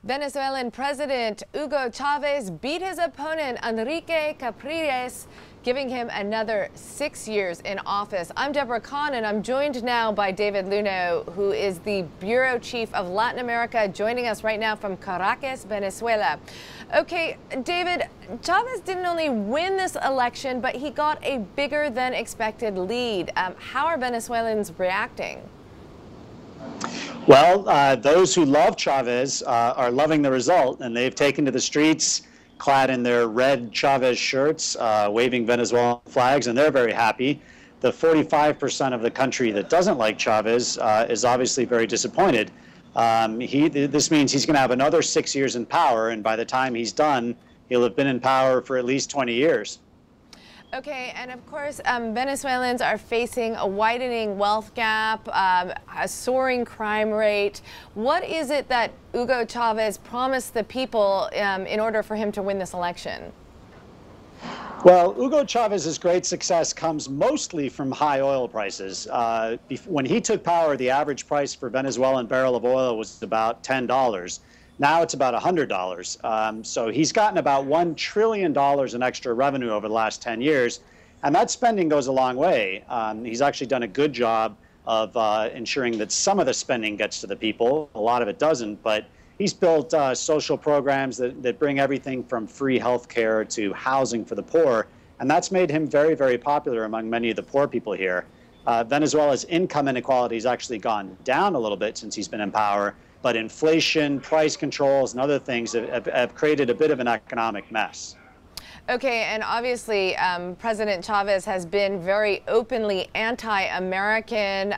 Venezuelan President Hugo Chávez beat his opponent Enrique Capriles, giving him another 6 years in office. I'm Deborah Kahn, and I'm joined now by David Luhnow, who is the Bureau Chief of Latin America, joining us right now from Caracas, Venezuela. Okay, David, Chávez didn't only win this election, but he got a bigger than expected lead. How are Venezuelans reacting? Well, those who love Chavez are loving the result, and they've taken to the streets clad in their red Chavez shirts, waving Venezuelan flags, and they're very happy. The 45% of the country that doesn't like Chavez is obviously very disappointed. This means he's going to have another 6 years in power, and by the time he's done, he'll have been in power for at least 20 years. Okay, and of course, Venezuelans are facing a widening wealth gap, a soaring crime rate. What is it that Hugo Chávez promised the people in order for him to win this election? Well, Hugo Chávez's great success comes mostly from high oil prices. When he took power, the average price for Venezuelan barrel of oil was about $10. Now it's about $100. So he's gotten about $1 trillion in extra revenue over the last 10 years. And that spending goes a long way. He's actually done a good job of ensuring that some of the spending gets to the people. A lot of it doesn't. But he's built social programs that bring everything from free health care to housing for the poor. And that's made him very, very popular among many of the poor people here. Venezuela's income inequality has actually gone down a little bit since he's been in power. But inflation, price controls, and other things have created a bit of an economic mess. Okay, and obviously President Chavez has been very openly anti-American.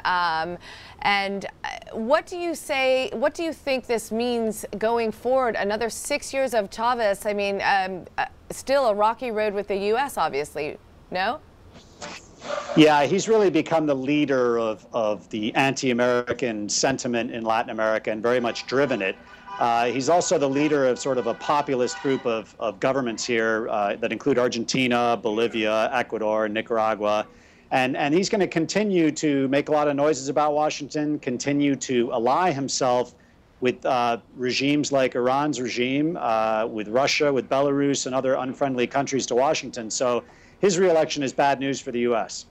And what do you say? What do you think this means going forward? Another 6 years of Chavez. I mean, still a rocky road with the U.S. Obviously, no? Yeah, he's really become the leader of the anti-American sentiment in Latin America and very much driven it. He's also the leader of sort of a populist group of governments here that include Argentina, Bolivia, Ecuador, Nicaragua. And he's going to continue to make a lot of noises about Washington, continue to ally himself with regimes like Iran's regime, with Russia, with Belarus, and other unfriendly countries to Washington. So his reelection is bad news for the U.S.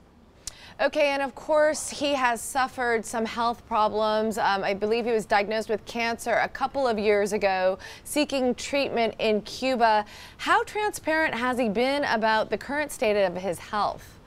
Okay, and of course, he has suffered some health problems. I believe he was diagnosed with cancer a couple of years ago, seeking treatment in Cuba. How transparent has he been about the current state of his health?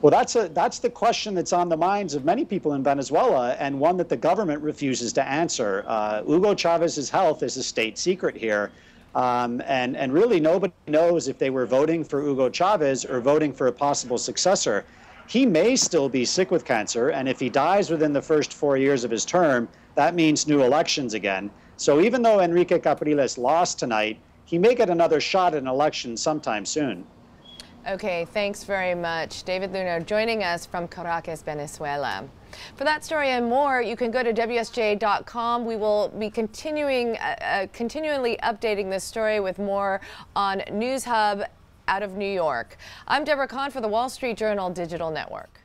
Well, that's the question that's on the minds of many people in Venezuela, and one that the government refuses to answer. Hugo Chávez's health is a state secret here. And really nobody knows if they were voting for Hugo Chávez or voting for a possible successor. He may still be sick with cancer, and if he dies within the first 4 years of his term, that means new elections again. So even though Enrique Capriles lost tonight, he may get another shot at an election sometime soon. Okay, thanks very much. David Luhnow joining us from Caracas, Venezuela. For that story and more, you can go to WSJ.com. We will be continually updating this story with more on News Hub out of New York. I'm Deborah Kahn for the Wall Street Journal Digital Network.